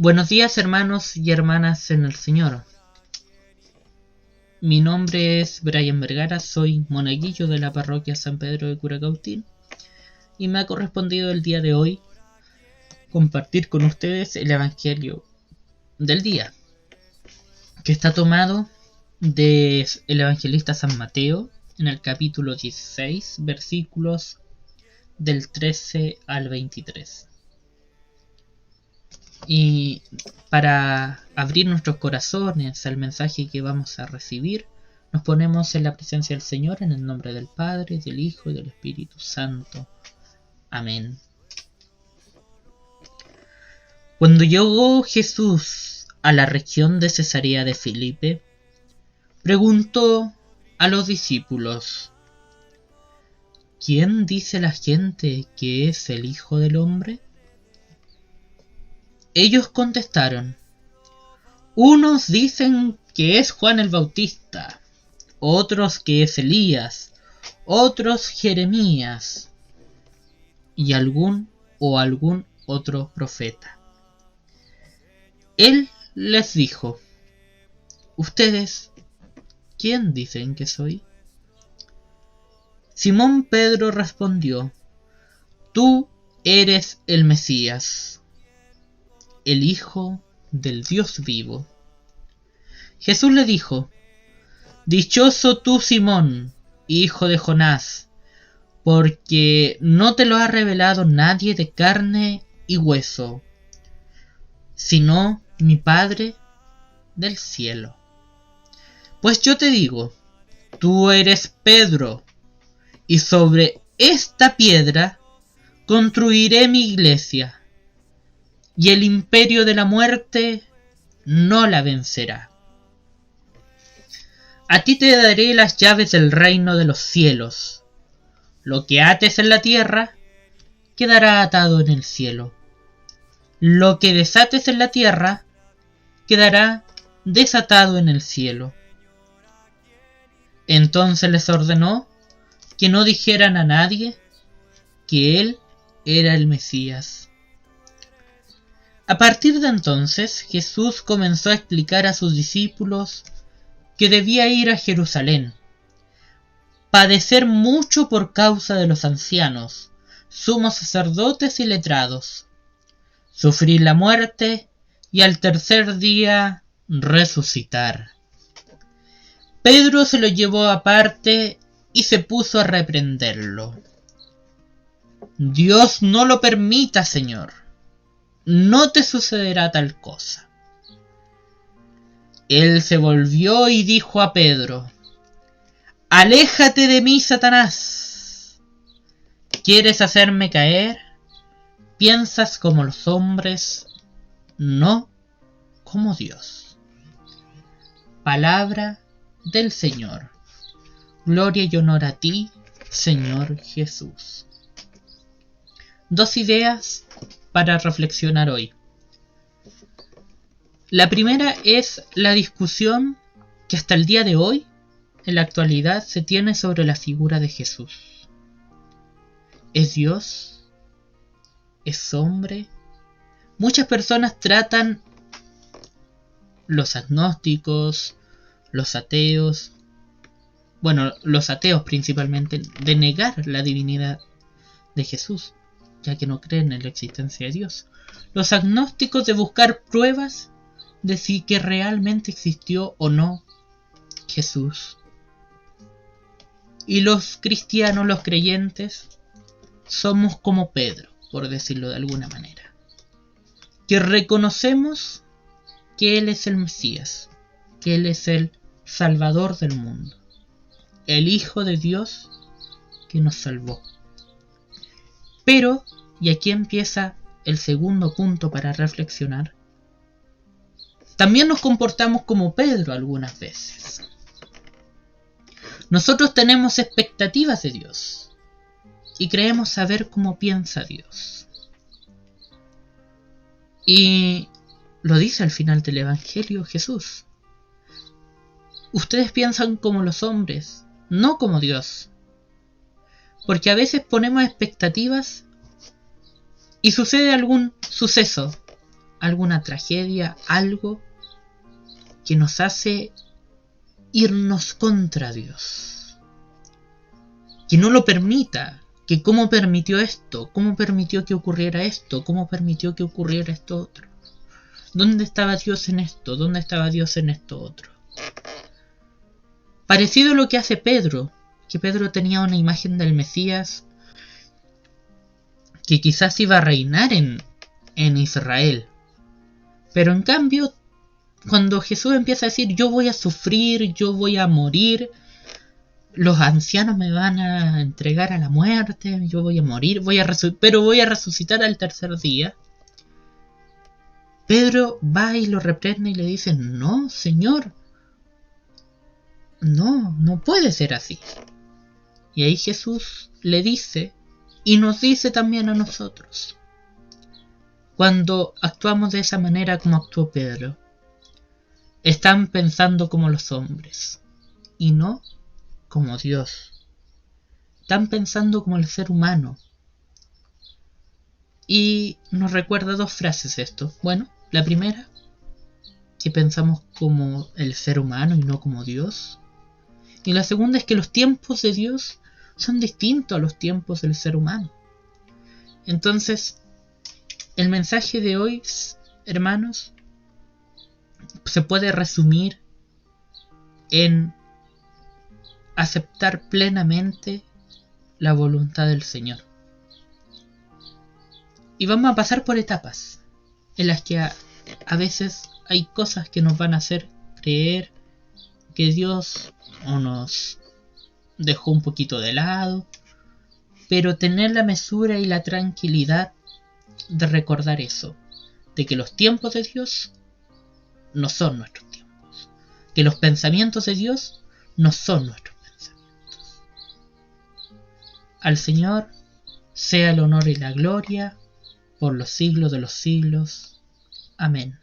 Buenos días, hermanos y hermanas en el Señor. Mi nombre es Brian Vergara, soy monaguillo de la parroquia San Pedro de Curacautín y me ha correspondido el día de hoy compartir con ustedes el Evangelio del día, que está tomado del evangelista San Mateo en el capítulo 16, versículos del 13 al 23. Y para abrir nuestros corazones al mensaje que vamos a recibir, nos ponemos en la presencia del Señor en el nombre del Padre, del Hijo y del Espíritu Santo. Amén. Cuando llegó Jesús a la región de Cesarea de Filipe, preguntó a los discípulos: ¿Quién dice la gente que es el Hijo del Hombre? Ellos contestaron: unos dicen que es Juan el Bautista, otros que es Elías, otros Jeremías y algún otro profeta. Él les dijo: ¿ustedes quién dicen que soy? Simón Pedro respondió: tú eres el Mesías, el Hijo del Dios vivo. Jesús le dijo: dichoso tú, Simón, hijo de Jonás, porque no te lo ha revelado nadie de carne y hueso, sino mi Padre del cielo. Pues yo te digo, tú eres Pedro, y sobre esta piedra construiré mi iglesia, y el imperio de la muerte no la vencerá. A ti te daré las llaves del reino de los cielos. Lo que ates en la tierra quedará atado en el cielo. Lo que desates en la tierra quedará desatado en el cielo. Entonces les ordenó que no dijeran a nadie que él era el Mesías. A partir de entonces, Jesús comenzó a explicar a sus discípulos que debía ir a Jerusalén, padecer mucho por causa de los ancianos, sumos sacerdotes y letrados, sufrir la muerte y al tercer día resucitar. Pedro se lo llevó aparte y se puso a reprenderlo. Dios no lo permita, Señor. No te sucederá tal cosa. Él se volvió y dijo a Pedro: aléjate de mí, Satanás. ¿Quieres hacerme caer? Piensas como los hombres, no como Dios. Palabra del Señor. Gloria y honor a ti, Señor Jesús. Dos ideas para reflexionar hoy. La primera es la discusión que hasta el día de hoy, en la actualidad, se tiene sobre la figura de Jesús. ¿Es Dios? ¿Es hombre? Muchas personas tratan, los agnósticos, los ateos, los ateos principalmente, de negar la divinidad de Jesús, ya que no creen en la existencia de Dios. Los agnósticos de buscar pruebas de si que realmente existió o no Jesús. Y los cristianos, los creyentes, somos como Pedro, por decirlo de alguna manera, que reconocemos que Él es el Mesías, que Él es el Salvador del mundo, el Hijo de Dios que nos salvó. Pero, y aquí empieza el segundo punto para reflexionar, también nos comportamos como Pedro algunas veces. Nosotros tenemos expectativas de Dios y creemos saber cómo piensa Dios. Y lo dice al final del Evangelio Jesús: ustedes piensan como los hombres, no como Dios. Porque a veces ponemos expectativas y sucede algún suceso, alguna tragedia, algo que nos hace irnos contra Dios. Que no lo permita, que cómo permitió esto, cómo permitió que ocurriera esto, cómo permitió que ocurriera esto otro. ¿Dónde estaba Dios en esto? ¿Dónde estaba Dios en esto otro? Parecido a lo que hace Pedro, que Pedro tenía una imagen del Mesías que quizás iba a reinar en Israel. Pero en cambio, cuando Jesús empieza a decir, yo voy a sufrir, yo voy a morir, los ancianos me van a entregar a la muerte, yo voy a morir, pero voy a resucitar al tercer día. Pedro va y lo reprende y le dice, no, Señor, no puede ser así. Y ahí Jesús le dice, y nos dice también a nosotros, cuando actuamos de esa manera como actuó Pedro, están pensando como los hombres, y no como Dios. Están pensando como el ser humano. Y nos recuerda dos frases esto. Bueno, la primera, que pensamos como el ser humano y no como Dios. Y la segunda es que los tiempos de Dios son distintos a los tiempos del ser humano. Entonces, el mensaje de hoy, hermanos, se puede resumir en aceptar plenamente la voluntad del Señor. Y vamos a pasar por etapas en las que a veces hay cosas que nos van a hacer creer que Dios o nos dejó un poquito de lado, pero tener la mesura y la tranquilidad de recordar eso, de que los tiempos de Dios no son nuestros tiempos, que los pensamientos de Dios no son nuestros pensamientos. Al Señor sea el honor y la gloria por los siglos de los siglos. Amén.